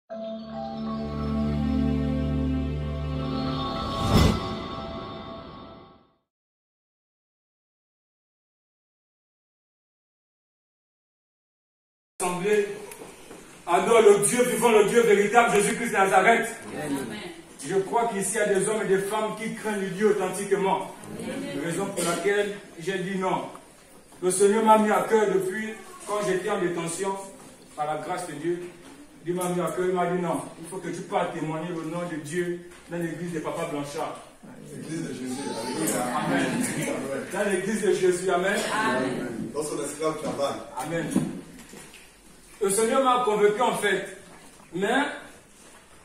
Adore le Dieu vivant, le Dieu véritable, Jésus-Christ de Nazareth. Amen. Je crois qu'ici il y a des hommes et des femmes qui craignent le Dieu authentiquement. Raison pour laquelle j'ai dit non. Le Seigneur m'a mis à cœur depuis quand j'étais en détention, par la grâce de Dieu. Dieu m'a mis à cœur, il m'a dit non, il faut que tu parles témoigner le nom de Dieu dans l'église de Papa Blanchard. L'église de Jésus. Amen. Dans l'église de Jésus, amen. Amen. Dans son esclave travaille. Amen. Le Seigneur m'a convaincu en fait, mais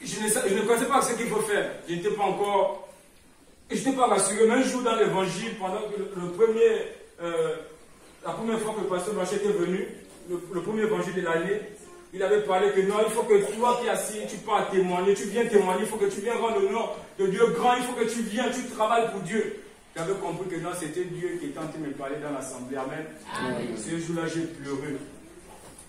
je ne connaissais pas ce qu'il faut faire. Je n'étais pas encore, je n'étais pas rassuré. Mais un jour dans l'évangile, pendant que la première fois que le pasteur Blanchet était venu, le premier évangile de l'année, il avait parlé que non, il faut que toi qui es assis, tu pars témoigner, tu viens témoigner, il faut que tu viennes rendre le nom de Dieu grand, il faut que tu viennes, tu travailles pour Dieu. J'avais compris que non, c'était Dieu qui était en train de me parler dans l'assemblée. Amen. Amen. Ce jour-là, j'ai pleuré.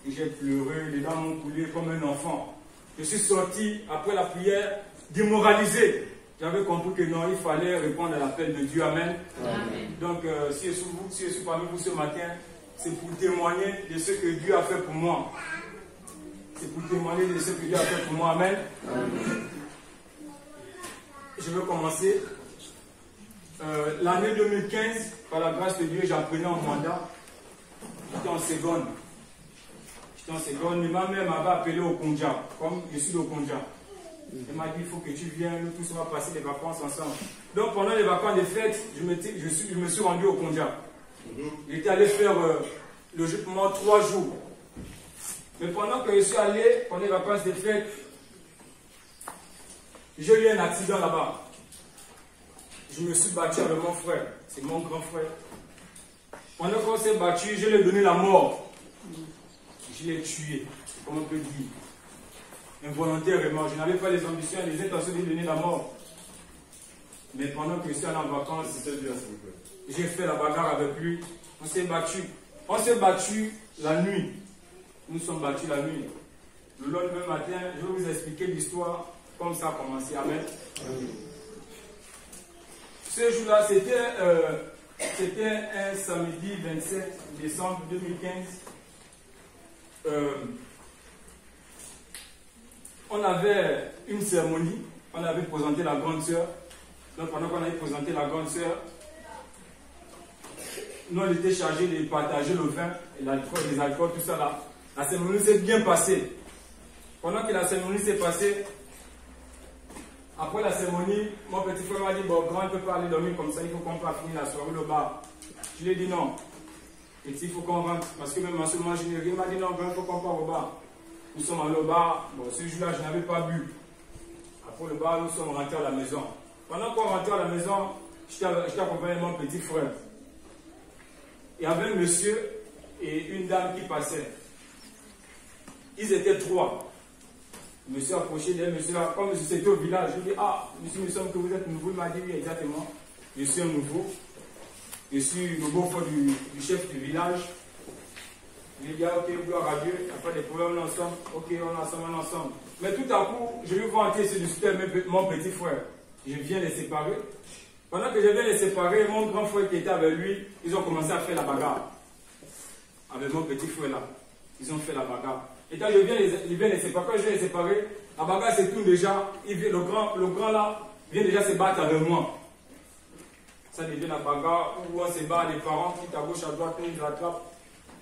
Et j'ai pleuré, les larmes m'ont coulé comme un enfant. Je suis sorti après la prière démoralisé. J'avais compris que non, il fallait répondre à l'appel de Dieu. Amen. Amen. Donc, si je suis parmi vous ce matin, c'est pour témoigner de ce que Dieu a fait pour moi. C'est pour témoigner de ce que Dieu a fait pour moi. Amen. Amen. Je vais commencer. L'année 2015, par la grâce de Dieu, j'apprenais en mandat. J'étais en seconde. Mais ma mère m'avait appelé au Konja, comme je suis au Konja. Elle m'a dit, il faut que tu viennes, nous tous on va passer les vacances ensemble. Donc pendant les vacances des fêtes, je me suis rendu au Konja. J'étais allé faire le jupement 3 jours. Mais pendant que je suis allé, pendant les vacances des fêtes, j'ai eu un accident là-bas. Je me suis battu avec mon frère, c'est mon grand frère. Pendant qu'on s'est battu, je lui ai donné la mort. Je l'ai tué, comme on peut dire. Involontairement, je n'avais pas les ambitions et les intentions de lui donner la mort. Mais pendant que je suis allé en vacances, j'ai fait la bagarre avec lui. On s'est battu. On s'est battu la nuit. Nous sommes battus la nuit. Le lendemain matin, je vais vous expliquer l'histoire comme ça a commencé. Amen. Ce jour-là, c'était un samedi 27 décembre 2015. On avait une cérémonie, on avait présenté la grande sœur. Donc pendant qu'on avait présenté la grande sœur, nous on était chargés de partager le vin et l'alcool, les alcools, tout ça là. La cérémonie s'est bien passée. Pendant que la cérémonie s'est passée, après la cérémonie, mon petit frère m'a dit, bon, grand, il ne peut pas aller dormir comme ça, il faut qu'on fasse finir la soirée au bar. Je lui ai dit non. Et il faut qu'on rentre, parce que même en ce moment, il m'a dit non, il faut qu'on parte au bar. Nous sommes allés au bar, bon, ce jour-là, je n'avais pas bu. Après le bar, nous sommes rentrés à la maison. Pendant qu'on rentrait à la maison, j'étais accompagné de mon petit frère. Il y avait un monsieur et une dame qui passaient. Ils étaient 3. Le monsieur approché d'un monsieur là, comme c'était au village, je lui ai dit, ah, monsieur, nous sommes que vous êtes nouveau. Il m'a dit, oui, exactement. Je suis un nouveau. Je suis le beau-frère du chef du village. Il a dit, ah, ok, gloire à Dieu, il n'y a pas de problème, on est ensemble. Ok, on est ensemble. Mais tout à coup, je lui vois entrer sur le super mon petit frère. Je viens les séparer. Pendant que je viens les séparer, mon grand frère qui était avec lui, ils ont commencé à faire la bagarre. Avec mon petit frère là. Ils ont fait la bagarre. Et quand je viens les séparer, quand je viens les séparer, la bagarre se tourne déjà. Le grand là vient déjà se battre avec moi. Ça devient la bagarre où on se bat, les parents qui à gauche, à droite, ils nous attrapent.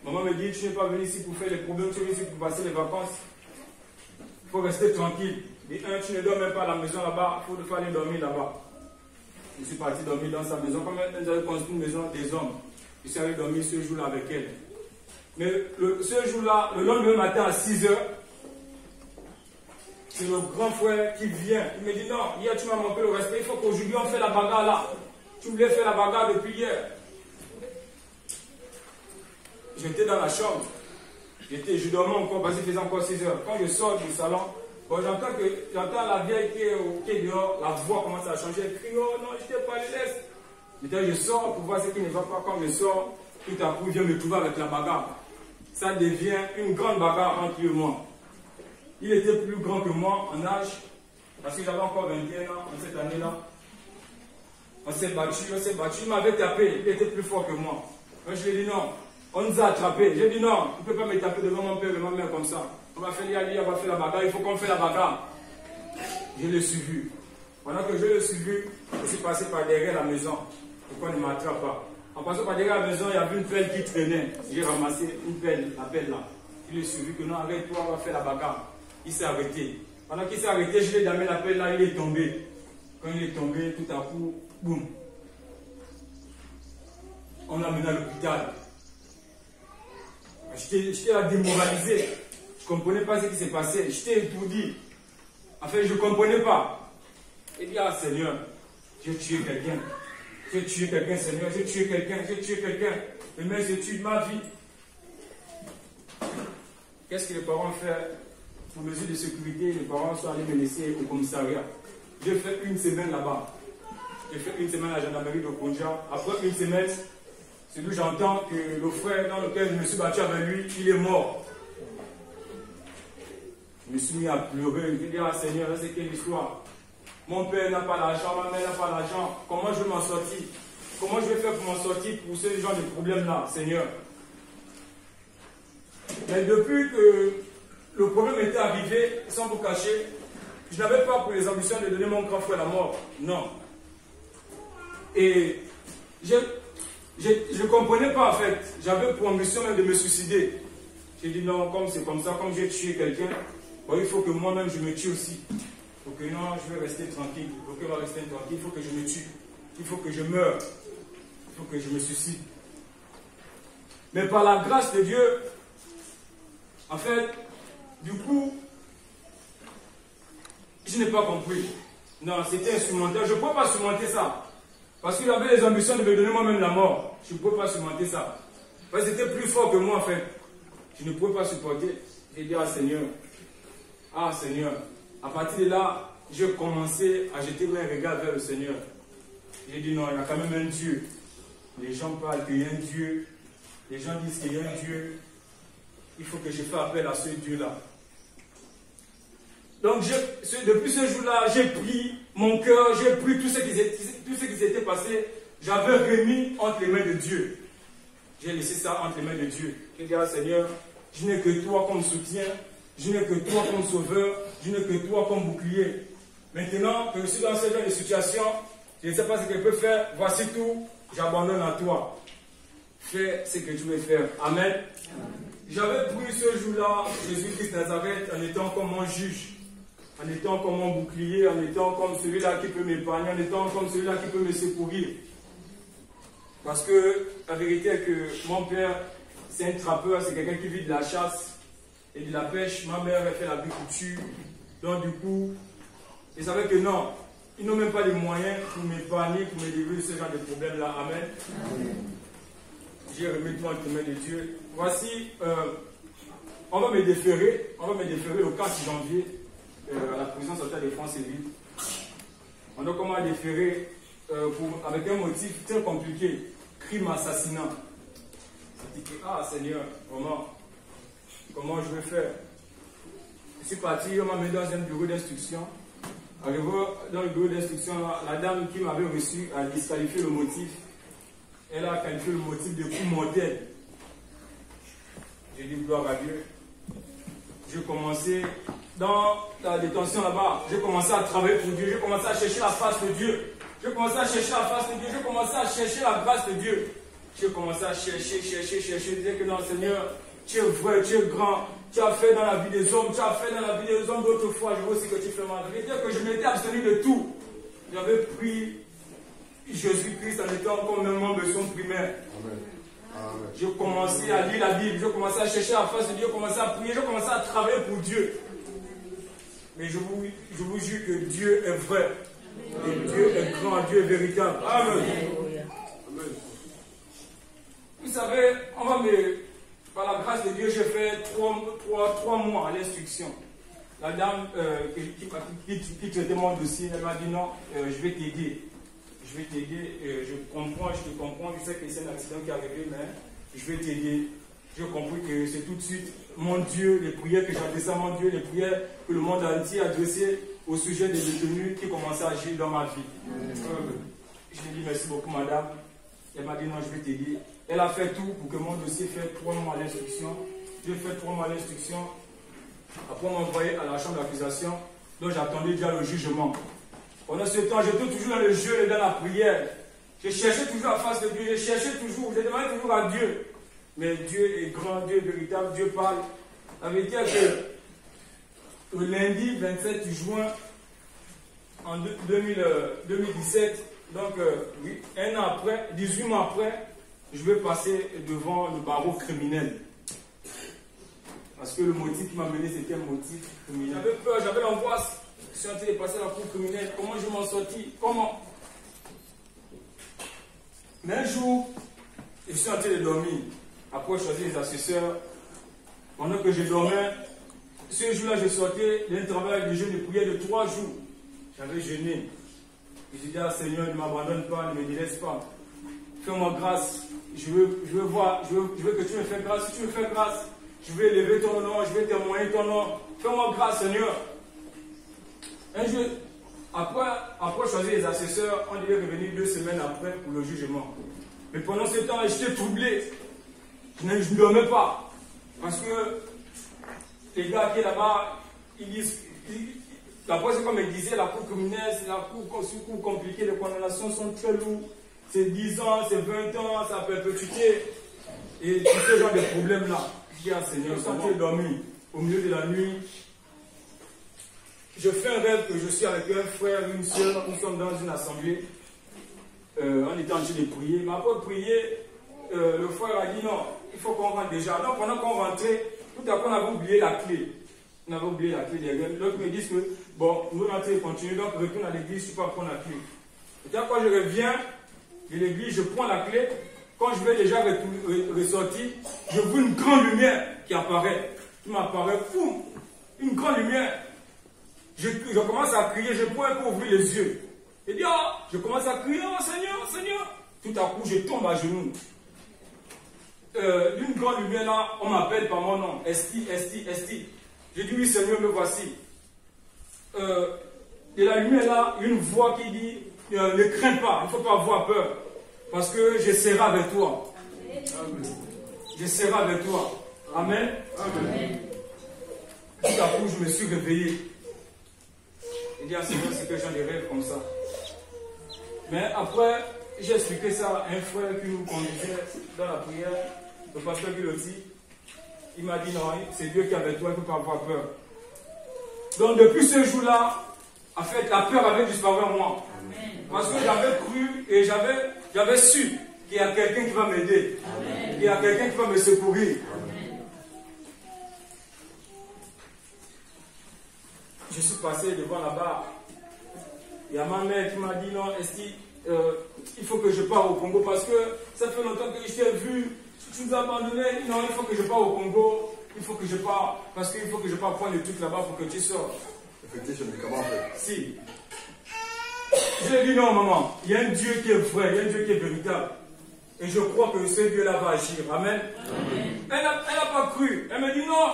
Maman me dit, tu n'es pas venu ici pour faire les problèmes, tu es venu ici pour passer les vacances. Il faut rester tranquille. Et tu ne dors même pas à la maison là-bas, il faut aller dormir là-bas. Je suis parti dormir dans sa maison, comme elle avait construit une maison des hommes. Je suis allé dormir ce jour-là avec elle. Mais ce jour-là, le lendemain matin à 6 h, c'est le grand frère qui vient. Il me dit, non, hier tu m'as manqué le respect, il faut qu'aujourd'hui on fait la bagarre là. Tu voulais faire la bagarre depuis hier. J'étais dans la chambre. Je dormais encore parce qu'il faisait encore 6 h. Quand je sors du salon, bon, j'entends la vieille qui est dehors, la voix commence à changer. Elle crie, oh non, je t'ai pas laisse. Je sors pour voir ce qui ne va pas. Quand je sors, tout à coup, il vient me trouver avec la bagarre. Ça devient une grande bagarre entre eux et moi. Il était plus grand que moi en âge, parce que j'avais encore 21 ans en cette année-là. On s'est battu. Il m'avait tapé, il était plus fort que moi. Moi, je lui ai dit non, on nous a attrapés. J'ai dit non, tu ne peux pas me taper devant mon père et ma mère comme ça. On va faire l'IA, on va faire la bagarre, il faut qu'on fasse la bagarre. Je l'ai suivi. Pendant que je l'ai suivi, je suis passé par derrière la maison pour qu'on ne m'attrape pas. En passant par derrière la maison, il y avait une pelle qui traînait. J'ai ramassé une pelle, la pelle là. Je l'ai suivi que non, arrête-toi, on va faire la bagarre. Il s'est arrêté. Pendant qu'il s'est arrêté, je lui ai damé la pelle là, il est tombé. Quand il est tombé, tout à coup, boum. On l'a mené à l'hôpital. J'étais là démoralisé. Je ne comprenais pas ce qui s'est passé. J'étais étourdi. En fait, je ne comprenais pas. Et dit, ah Seigneur, j'ai tué quelqu'un. J'ai tué quelqu'un, Seigneur. J'ai tué quelqu'un. Et mais je tue ma vie. Qu'est-ce que les parents font? Pour mesure de sécurité, les parents sont allés me laisser au commissariat. J'ai fait une semaine là-bas. J'ai fait une semaine à la gendarmerie de Konja. Après une semaine, c'est d'où j'entends que le frère dans lequel je me suis battu avec lui, il est mort. Je me suis mis à pleurer. Je me dis, ah Seigneur, là c'est quelle histoire? Mon père n'a pas l'argent, ma mère n'a pas l'argent. Comment je vais m'en sortir? Comment je vais faire pour m'en sortir pour ce genre de problème-là, Seigneur? Mais depuis que le problème était arrivé, sans vous cacher, je n'avais pas pour les ambitions de donner mon grand frère la mort. Non. Et je ne comprenais pas en fait. J'avais pour ambition même de me suicider. J'ai dit non, comme c'est comme ça, comme j'ai tué quelqu'un, bon, il faut que moi-même je me tue aussi. Il faut que non, je vais rester tranquille. Il faut que je vais rester tranquille. Il faut que je me tue. Il faut que je meure. Il faut que je me suicide. Mais par la grâce de Dieu, en fait, du coup, je n'ai pas compris. Non, c'était instrumental. Je ne pouvais pas surmonter ça. Parce qu'il avait les ambitions de me donner moi-même la mort. Je ne pouvais pas surmonter ça. Parce que c'était plus fort que moi, en fait. Je ne pouvais pas supporter. J'ai dit, ah Seigneur, à partir de là, j'ai commencé à jeter un regard vers le Seigneur. J'ai dit, non, il y a quand même un Dieu. Les gens parlent qu'il y a un Dieu. Les gens disent qu'il y a un Dieu. Il faut que je fasse appel à ce Dieu-là. Donc, depuis ce jour-là, j'ai pris mon cœur, j'ai pris tout ce qui s'était passé, j'avais remis entre les mains de Dieu. J'ai laissé ça entre les mains de Dieu. J'ai dit, ah Seigneur, je n'ai que toi comme soutien, je n'ai que toi comme sauveur, je n'ai que toi comme bouclier. Maintenant que je suis dans ce genre de situation, je ne sais pas ce que je peux faire, voici tout, j'abandonne à toi. Fais ce que tu veux faire. Amen. J'avais pris ce jour-là, Jésus-Christ Nazareth, en étant comme mon juge, en étant comme mon bouclier, en étant comme celui-là qui peut m'épargner, en étant comme celui-là qui peut me secourir. Parce que la vérité est que mon père, c'est un trappeur, c'est quelqu'un qui vit de la chasse et de la pêche. Ma mère, elle fait l'agriculture. Donc du coup, ils savaient que non, ils n'ont même pas les moyens pour m'épargner, pour me délivrer de ce genre de problème-là. Amen. J'ai remis tout entre les mains de Dieu. Voici, on va me déférer le 4 janvier à la prison centrale de France et Ville. On doit comment déférer avec un motif très compliqué, crime assassinat. Je dis, ah Seigneur, comment je vais faire? Je suis parti, on m'a mis dans un bureau d'instruction. Arrivé dans le bureau d'instruction, la dame qui m'avait reçu a disqualifié le motif. Elle a qualifié le motif de coup mortel. J'ai dit gloire à Dieu. J'ai commencé dans la détention là-bas. J'ai commencé à travailler pour Dieu. J'ai commencé à chercher la face de Dieu. J'ai commencé à chercher la face de Dieu. J'ai commencé à chercher la grâce de Dieu. J'ai commencé à chercher. Dire que non, Seigneur, tu es vrai, tu es grand. Tu as fait dans la vie des hommes. Tu as fait dans la vie des hommes d'autrefois. Je veux aussi que tu fais ma vie. Dire que je m'étais abstenu de tout. J'avais pris Jésus-Christ en étant comme un membre de son primaire. J'ai commencé à lire la Bible, j'ai commencé à chercher la face de Dieu, j'ai commencé à prier, j'ai commencé à travailler pour Dieu. Mais je vous jure que Dieu est vrai. Et Dieu est grand, Dieu est véritable. Amen. Amen. Vous savez, par la grâce de Dieu, j'ai fait 3 mois à l'instruction. La dame qui traitait mon dossier, elle m'a dit non, je vais t'aider. Je vais t'aider, je te comprends, je sais que c'est un accident qui est arrivé, mais je vais t'aider. J'ai compris que c'est tout de suite mon Dieu, les prières que j'adressais à mon Dieu, les prières que le monde entier adressait au sujet des détenus qui commençaient à agir dans ma vie. Je lui ai dit merci beaucoup madame. Elle m'a dit non, je vais t'aider. Elle a fait tout pour que mon dossier fasse 3 mois à l'instruction. J'ai fait 3 mois à l'instruction. Après on m'a envoyé à la chambre d'accusation. Donc j'attendais déjà le jugement. Pendant ce temps, j'étais toujours dans le jeûne et dans la prière. Je cherchais toujours la face de Dieu. Je cherchais toujours, je demandais toujours à Dieu. Mais Dieu est grand, Dieu est véritable, Dieu parle. Ça veut dire que le lundi 27 juin en 2017, donc oui, un an après, 18 mois après, je vais passer devant le barreau criminel. Parce que le motif qui m'a mené, c'était un motif criminel. J'avais peur, j'avais l'angoisse. Je suis en train de passer la cour criminelle. Comment je m'en sortis? Comment? Mais un jour, je suis en train de dormir. Après, je choisis les assesseurs. Pendant que je dormais, ce jour-là, je sortais d'un travail de jeûne de prière de 3 jours. J'avais jeûné. Je dis à Seigneur, ne m'abandonne pas, ne me délaisse pas. Fais-moi grâce. Je veux que tu me fasses grâce. Si tu me fais grâce, je vais élever ton nom, je vais témoigner ton nom. Fais-moi grâce, Seigneur. Un jour, après choisir les assesseurs, on devait revenir 2 semaines après pour le jugement. Mais pendant ce temps, j'étais troublé. Je ne dormais pas. Parce que les gars qui sont là-bas, ils disent, d'après ce qu'on me disait, la cour criminelle, c'est la cour compliquée, les condamnations sont très lourdes. C'est 10 ans, c'est 20 ans, c'est à perpétuité. Et tout ce genre de problèmes-là. Je dis à Seigneur, quand tu es dormi, au milieu de la nuit, je fais un rêve que je suis avec un frère, une soeur, nous sommes dans une assemblée. On était en train de prier. Mais après prier, le frère a dit non, il faut qu'on rentre déjà. Donc pendant qu'on rentrait, tout à coup on avait oublié la clé. On avait oublié la clé des rêves. Donc ils me disent que bon, nous on est continuer, donc retourne à l'église, je ne peux pas prendre la clé. Et quand je reviens de l'église, je prends la clé. Quand je vais déjà ressortir, je vois une grande lumière qui apparaît. Qui m'apparaît, boum, une grande lumière. Je commence à crier, je pourrais pas ouvrir les yeux. Et bien, je commence à crier, oh Seigneur, Seigneur. Tout à coup, je tombe à genoux. D'une grande lumière là, on m'appelle par mon nom. Esti, Esti, Esti. Je dis oui Seigneur, me voici. De la lumière là, une voix qui dit, ne crains pas, il ne faut pas avoir peur. Parce que je serai avec toi. Amen. Je serai avec toi. Amen. Amen. Tout à coup, je me suis réveillé. Et dit à Seigneur, c'est que j'ai des rêves comme ça. Mais après, j'ai expliqué ça à un frère qui nous conduisait dans la prière, le pasteur Guillotti. Il m'a dit non, c'est Dieu qui est avec toi, il ne faut pas avoir peur. Donc depuis ce jour-là, en fait, la peur avait disparu en moi. Amen. Parce que j'avais cru et j'avais su qu'il y a quelqu'un qui va m'aider. Il y a quelqu'un qui va me secourir. Amen. Je suis passé devant là-bas. Il y a ma mère qui m'a dit non, Esti, il faut que je parte au Congo parce que ça fait longtemps que je t'ai vu. Tu nous as abandonné. Non, il faut que je parte au Congo. Il faut que je parte parce qu'il faut que je parte prendre le truc là-bas pour que tu sortes. Effectivement, comment on fait? Si. Je lui ai dit non, maman. Il y a un Dieu qui est vrai, il y a un Dieu qui est véritable. Et je crois que ce Dieu-là va agir. Amen. Amen. Elle n'a pas cru. Elle me dit non.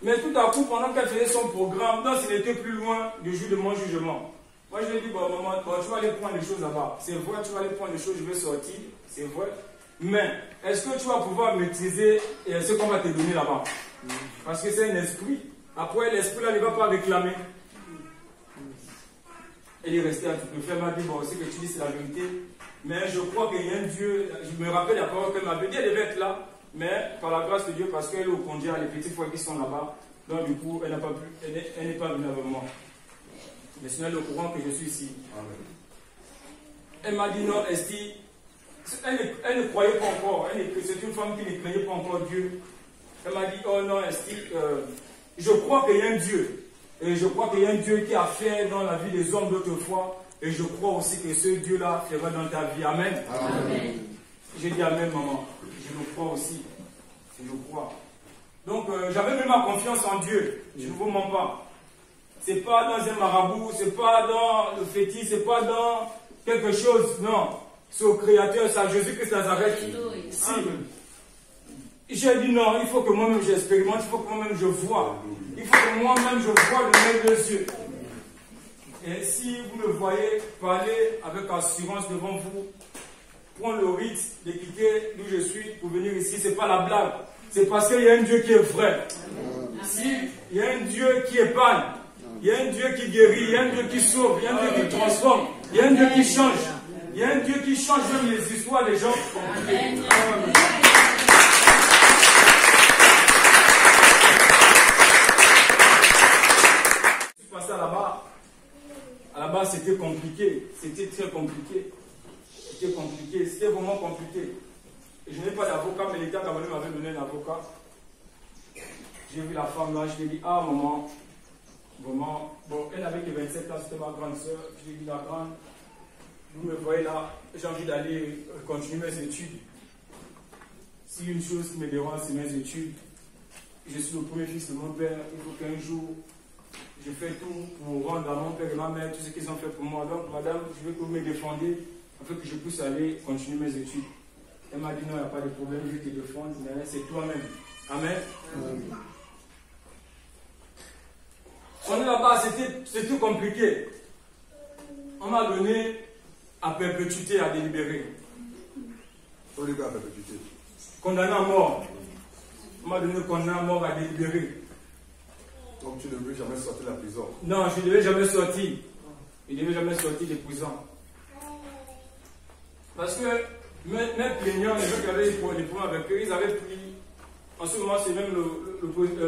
Mais tout à coup, pendant qu'elle faisait son programme, non, s'il était plus loin du jour de mon jugement. Moi, je lui ai dit, bon, maman, tu vas aller prendre les choses là-bas. C'est vrai, tu vas aller prendre les choses, je vais sortir. C'est vrai. Mais, est-ce que tu vas pouvoir maîtriser ce qu'on va te donner là-bas? Parce que c'est un esprit. Après, l'esprit-là ne va pas réclamer. Elle est restée un petit peu. Elle m'a dit, bon, ce que tu dis, c'est la vérité. Mais je crois qu'il y a un Dieu. Je me rappelle la parole qu'elle m'avait dit, elle devait être là. Mais, par la grâce de Dieu, parce qu'elle est au Condia, les petits frères qui sont là-bas. Donc, du coup, elle n'est pas venue avec moi. Mais sinon, elle est au courant que je suis ici. Amen. Elle m'a dit, non, Esti, elle ne croyait pas encore. C'est une femme qui ne craignait pas encore Dieu. Elle m'a dit, oh non, Esti, je crois qu'il y a un Dieu. Et je crois qu'il y a un Dieu qui a fait dans la vie des hommes d'autrefois. Et je crois aussi que ce Dieu-là fera dans ta vie. Amen. Amen. J'ai dit Amen, maman. Je le crois aussi. Je le crois. Donc, j'avais mis ma confiance en Dieu. Je ne vous mens pas. Ce n'est pas dans un marabout, ce n'est pas dans le fétiche, ce n'est pas dans quelque chose. Non. C'est au Créateur, c'est à Jésus-Christ Nazareth. Si. J'ai dit non, il faut que moi-même j'expérimente, il faut que moi-même je vois. Il faut que moi-même je vois le maître des yeux. Et si vous me voyez parler avec assurance devant vous, prendre le risque de quitter d'où je suis pour venir ici, ce n'est pas la blague. C'est parce qu'il y a un Dieu qui est vrai. Si il y a un Dieu qui épargne, il y a un Dieu qui guérit, il y a un Dieu qui sauve, il y a un Dieu qui transforme, il y a un Dieu qui change. Il y a un Dieu qui change même les histoires des gens. Je suis passé là-bas. À la base, c'était compliqué. C'était très compliqué. C'était compliqué. C'était vraiment compliqué. Et je n'ai pas d'avocat, mais l'État camerounais m'avait donné un avocat. J'ai vu la femme là, je lui ai dit, ah maman, vraiment, bon, elle avait que 27 ans, c'était ma grande soeur. Je lui ai dit, la grande, vous me voyez là, j'ai envie d'aller continuer mes études. Si une chose qui me dérange, c'est mes études. Je suis le premier fils de mon père. Il faut qu'un jour, je fais tout pour rendre à mon père et ma mère tout ce qu'ils ont fait pour moi. Donc, madame, je veux que vous me défendiez afin que je puisse aller continuer mes études. Elle m'a dit non, il n'y a pas de problème, je vais te défendre, mais c'est toi-même. Amen. On est là-bas, c'était compliqué. On m'a donné à perpétuité, à délibérer. On est à perpétuité. Condamné à mort. On m'a donné condamné à mort à délibérer. Donc tu ne veux jamais sortir de la prison? Non, je ne devais jamais sortir. Je ne devais jamais sortir de prison. Parce que mes plaignants, les gens qui avaient des problèmes avec eux, ils avaient pris. En ce moment, c'est même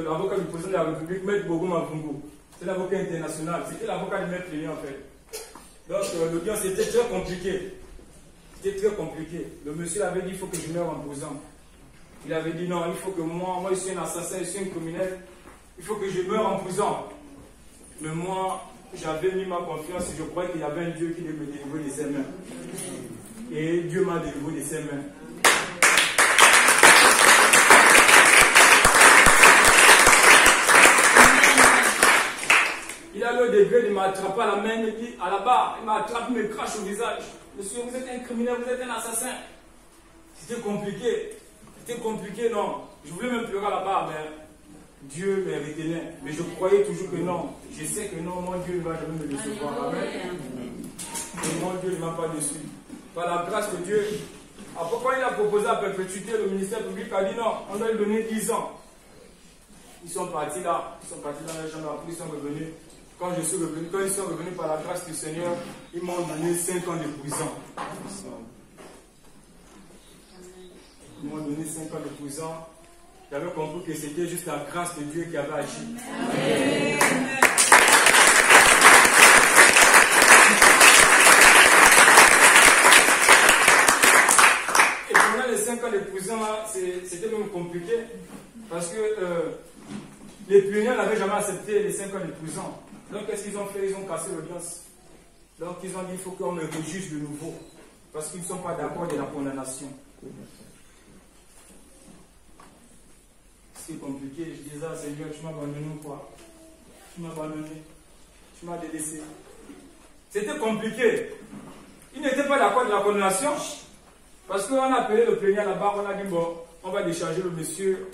l'avocat du président de la République, Maître Bogoum Avungo. C'est l'avocat international. C'était l'avocat de mes plaignants, en fait. Donc, l'audience était très compliquée. C'était très compliqué. Le monsieur avait dit il faut que je meure en prison. Il avait dit non, il faut que moi je suis un assassin, je suis un criminel. Il faut que je meure en prison. Mais moi, j'avais mis ma confiance et je croyais qu'il y avait un Dieu qui devait me délivrer de ses mains. Et Dieu m'a délivré de ses mains. Il a le degré de m'attraper à la main, il dit à la barre, il m'attrape, il me crache au visage. Monsieur, vous êtes un criminel, vous êtes un assassin. C'était compliqué. C'était compliqué, non. Je voulais même pleurer à la barre, mais Dieu me retenait. Mais je croyais toujours que non. Je sais que non, mon Dieu ne va jamais me décevoir. Amen. Et mon Dieu ne m'a pas déçu. Par la grâce de Dieu. Après, quand il a proposé à perpétuité, le ministère public a dit non, on doit lui donner 10 ans. Ils sont partis là, ils sont partis dans la chambre, après ils sont revenus. Quand je suis revenu, quand ils sont revenus par la grâce du Seigneur, ils m'ont donné 5 ans de prison. Ils m'ont donné 5 ans de prison. J'avais compris que c'était juste la grâce de Dieu qui avait agi. Amen. Et pendant les 5 ans de prison, c'était même compliqué. Parce que les plaignants n'avaient jamais accepté les 5 ans de prison. Donc, qu'est-ce qu'ils ont fait? Ils ont cassé l'audience. Donc, ils ont dit il faut qu'on me rejuge de nouveau. Parce qu'ils ne sont pas d'accord de la condamnation. C'est compliqué. Je disais à Seigneur, tu m'as abandonné ou quoi? Tu m'as abandonné. Tu m'as délaissé. C'était compliqué. Ils n'étaient pas d'accord de la condamnation. Parce qu'on a appelé le plaignant là-bas, on a dit bon, on va décharger le monsieur.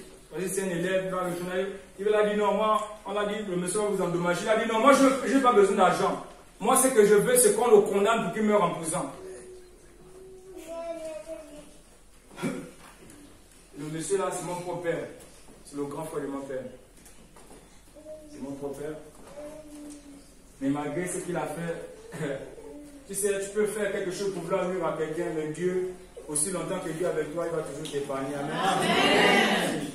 C'est un élève, il va retourner. Il a dit non, moi, on a dit le monsieur va vous endommager. Il a dit non, moi je n'ai pas besoin d'argent. Moi, ce que je veux, c'est qu'on le condamne pour qu'il meure en prison. Le monsieur là, c'est mon propre père. C'est le grand frère de mon père. C'est mon propre père. Mais malgré ce qu'il a fait, tu sais, tu peux faire quelque chose pour vouloir nuire à quelqu'un, mais Dieu, aussi longtemps que Dieu est avec toi, il va toujours t'épargner. Amen. Amen.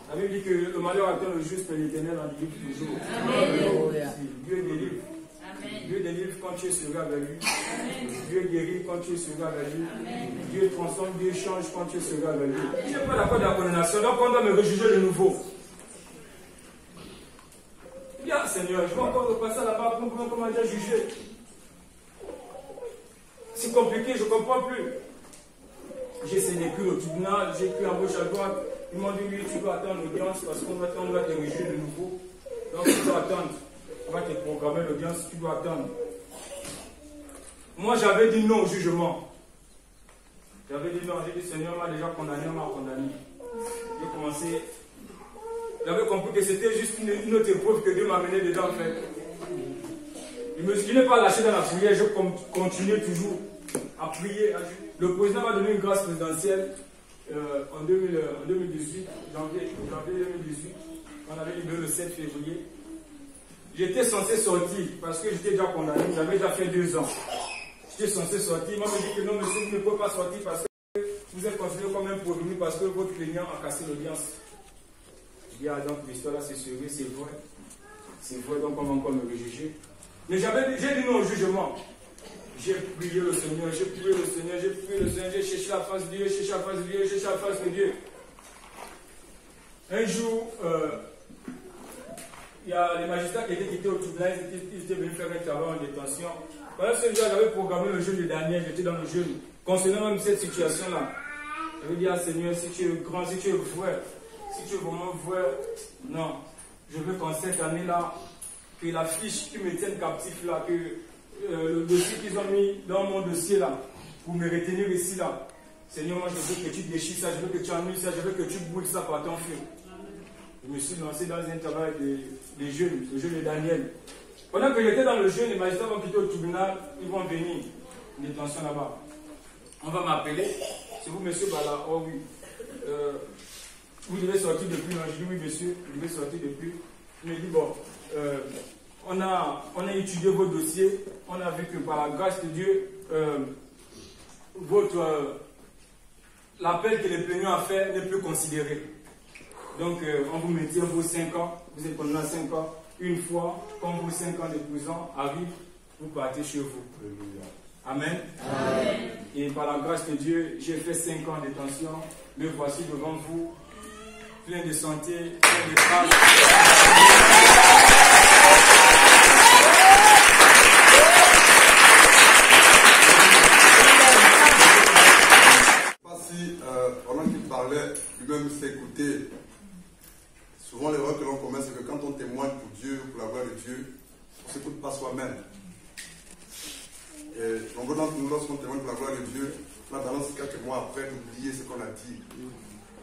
La Bible dit que le malheur attend le juste, mais l'Éternel en délivre toujours. Amen. Dieu délivre. Amen. Dieu délivre quand tu es sur avec lui. Amen. Dieu guérit quand tu es sur avec lui. Amen. Dieu transforme, Dieu change quand tu es sur avec lui. Je n'ai pas d'accord de la condamnation, donc on doit me rejuger de nouveau. Bien, Seigneur, je vais encore repasser là-bas pour voir comment j'ai jugé. C'est compliqué, je ne comprends plus. J'ai essayé d'écrire au tribunal, j'ai écrit à gauche à droite. Ils m'ont dit, oui, tu dois attendre l'audience parce qu'on va te réjouir de nouveau. Donc, tu dois attendre. On va te programmer l'audience, tu dois attendre. Moi, j'avais dit non au jugement. J'avais dit non, j'ai dit, Seigneur m'a déjà condamné, on m'a condamné. j'ai commencé. J'avais compris que c'était juste une autre épreuve que Dieu m'a mené dedans en fait. Je n'ai pas lâché dans la prière, je continuais toujours à prier. Le président m'a donné une grâce présidentielle en 2018, janvier 2018. On avait libéré le 7 février. J'étais censé sortir parce que j'étais déjà condamné, j'avais déjà fait 2 ans. J'étais censé sortir. Moi, je me dis que non, monsieur, vous ne pouvez pas sortir parce que vous êtes considéré comme un prévenu parce que votre plaignant a cassé l'audience. Je dis, ah, donc l'histoire là, c'est sérieux, c'est vrai. C'est vrai, donc on va encore me rejuger. Mais j'ai dit non au jugement. J'ai prié le Seigneur, j'ai prié le Seigneur, j'ai prié le Seigneur, j'ai cherché la face de Dieu, j'ai cherché la face de Dieu, j'ai cherché la face de Dieu. Un jour, il y a les magistrats qui étaient au tribunal, ils étaient venus faire un travail en détention. Pendant ce jour, j'avais programmé le jeûne de Daniel, j'étais dans le jeûne. Concernant même cette situation-là, j'avais dit à Seigneur, si tu es grand, si tu es vrai, si tu es vraiment vrai, non, je veux qu'en cette année-là, que la fiche qui me tienne captif là, que le dossier qu'ils ont mis dans mon dossier là, pour me retenir ici là, Seigneur, moi je veux que tu déchires ça, je veux que tu annules ça, je veux que tu brûles ça par ton feu. Je me suis lancé dans un travail de jeûne, le jeûne de Daniel. Pendant que j'étais dans le jeûne, les magistrats vont quitter au tribunal, ils vont venir, une détention là-bas. On va m'appeler, c'est vous monsieur Bala, oh oui, vous devez sortir depuis, je dis oui monsieur, vous devez sortir depuis. Il me dit bon, on a étudié vos dossiers, on a vu que par la grâce de Dieu, l'appel que les plaignants a fait n'est plus considéré. Donc, on vous maintient vos 5 ans, vous êtes condamné à 5 ans. Une fois, quand vos 5 ans de prison arrivent, vous partez chez vous. Amen. Amen. Et par la grâce de Dieu, j'ai fait 5 ans de détention. Me voici devant vous, plein de santé, plein de grâce. Pendant qu'il parlait, lui-même s'est écouté. Souvent, l'erreur que l'on commet, c'est que quand on témoigne pour Dieu, pour la gloire de Dieu, on ne s'écoute pas soi-même. Et nombreux d'entre nous, lorsqu'on témoigne pour la gloire de Dieu, on a tendance quelques mois après d'oublier ce qu'on a dit.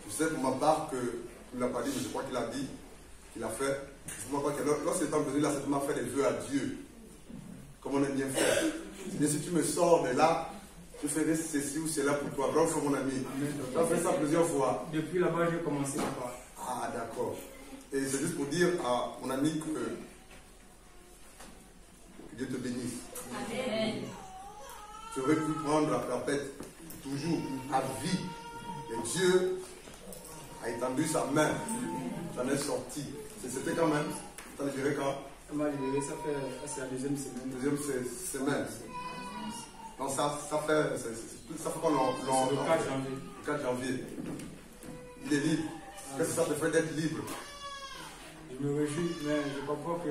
Je sais pour ma part qu'il ne l'a pas dit, mais je crois qu'il a dit, qu'il a fait. Lorsqu'il est en besoin, il a certainement fait des vœux à Dieu, comme on aime bien faire. Et si tu me sors de là, je ferai ceci ou cela pour toi. Bravo, mon ami. Tu as fait ça plusieurs fois. Depuis là-bas, j'ai commencé là-bas. Ah, d'accord. Et c'est juste pour dire à mon ami que Dieu te bénisse. Amen. Tu aurais pu prendre la paix toujours à vie. Et Dieu a étendu sa main. J'en ai sorti. C'était quand même. Tu as libéré quand? Ça m'a libéré, c'est la deuxième semaine. Deuxième semaine. Donc ça fait qu'on le 4 janvier. Le 4 janvier. Il est libre. Qu'est-ce que ça te fait d'être libre? Je me réjouis, mais je comprends que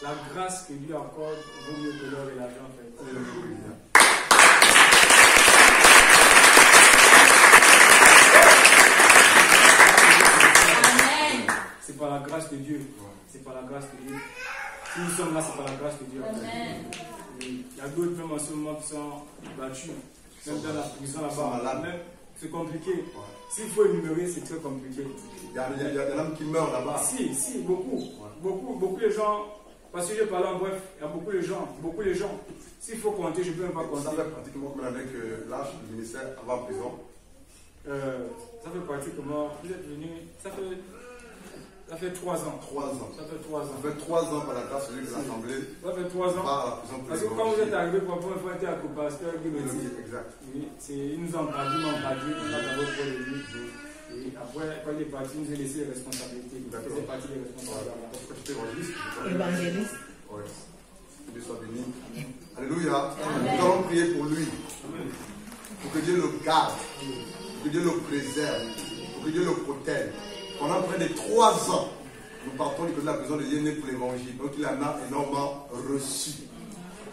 la grâce que Dieu accorde vaut mieux que l'or et l'argent en fait. Alléluia. C'est par la grâce de Dieu. C'est par la grâce de Dieu. Si nous sommes là, c'est par la grâce de Dieu. Il y a d'autres même en ce moment qui sont battus. Même dans la prison là-bas. C'est compliqué. S'il faut énumérer, c'est très compliqué. Il y a des hommes qui meurent là-bas. Si, beaucoup. Ouais. Beaucoup de gens. Parce que j'ai parlé en bref, il y a beaucoup de gens. S'il faut compter, je ne peux même pas compter. Ça fait pratiquement combien d'années que l'âge du ministère avant prison? Ça fait pratiquement. Vous êtes venu. Ça fait 3 ans. 3 ans. Ça fait 3 ans. Ça fait 3 ans par la grâce de l'Assemblée. Ça fait 3 ans. Par la prison. Parce que quand vous êtes arrivé pour la première fois, à co-pasteur, exact. Oui, ils nous ont encadré, on a d'abord pour les lui. Et après, quand il est parti, il nous a laissé les responsabilités. Il faisait partie des responsabilités. Parce que tu es évangéliste. Évangéliste. Oui. Que Dieu soit béni. Alléluia. Nous allons prier pour lui. Pour que Dieu le garde. Pour que Dieu le préserve. Pour que Dieu le protège. Pendant près de 3 ans, nous partons du côté de la prison de Yéné pour l'évangile. Donc il en a énormément reçu.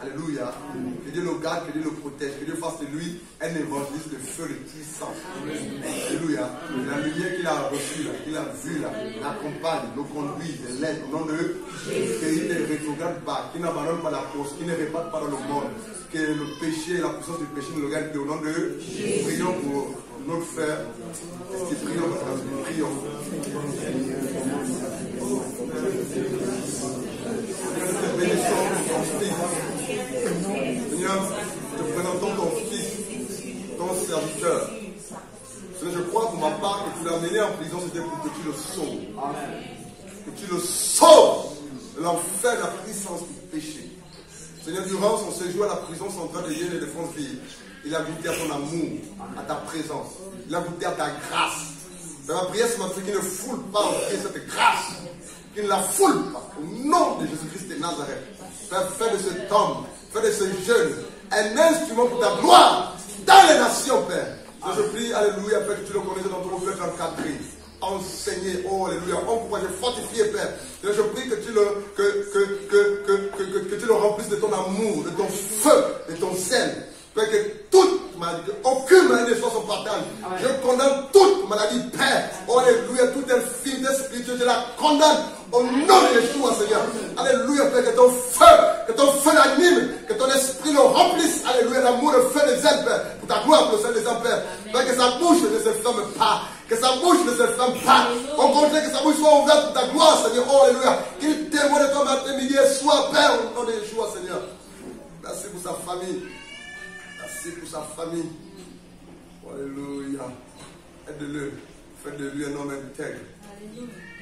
Alléluia. Que Dieu le garde, que Dieu le protège, que Dieu fasse de lui un évangéliste de feu et puissant. Alléluia. La lumière qu'il a reçue, qu'il a vue, l'accompagne, le conduit, l'aide au nom de Jésus. Qu'il ne rétrograde pas, qu'il n'abandonne pas la course, qu'il ne répate pas dans le monde. Que le péché, la puissance du péché ne le gagne plus au nom de Jésus. Prions pour notre frère. Est-ce qu'il prie notre frère? Prions. Seigneur, te présentons ton fils, ton serviteur. Seigneur, je crois pour ma part que tu l'as mené en prison, c'était pour que tu le sauves. Que tu le sauves de l'enfer, de la puissance du péché. Seigneur, durant son séjour à la prison centrale de Yémen et de France-Ville, il a goûté à ton amour, à ta présence. Il a goûté à ta grâce. Dans ma prière ce matin, qu'il ne foule pas en prier cette grâce. Qu'il ne la foule pas. Au nom de Jésus-Christ de Nazareth. Fais de cet homme, fais de ce jeune, un instrument pour ta gloire dans les nations, Père. Je prie, alléluia, Père, que tu le connaisses dans ton cœur encadré, enseigné, oh, alléluia, encouragé, fortifié, Père. Je prie que tu le remplisses de ton amour, de ton feu, de ton zèle. Père, que toute maladie, aucune maladie ne soit son partage. Je condamne toute maladie, Père. Oh, alléluia, toute infirmité spirituelle, je la condamne au nom de Yeshua, Seigneur. Alléluia, Père, que ton feu l'anime, que ton esprit le remplisse. Alléluia, l'amour, le feu des ailes, Père. Pour ta gloire, pour le sein des hommes, Père. Père, que sa bouche ne se ferme pas. Que sa bouche ne se ferme pas. Au contraire, que sa bouche soit ouverte pour ta gloire, Seigneur. Oh, alléluia. Qu'il témoigne de toi matin, midi et soir, Père, au nom de Yeshua, Seigneur. Merci pour sa famille. Merci pour sa famille. Alléluia. Aide-le. Fais de lui un homme intègre.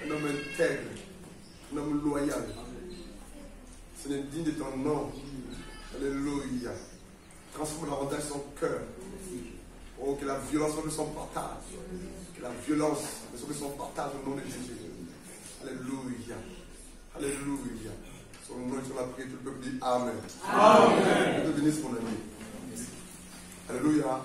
Un homme intègre. Un homme loyal. Ce n'est digne de ton nom. Alléluia. Transforme davantage son cœur. Oh, que la violence soit de son partage. Que la violence soit de son partage au nom de Jésus. Alléluia. Alléluia. Son nom et sur la prière, tout le peuple dit Amen. Amen. Que Dieu bénisse mon ami. Alléluia.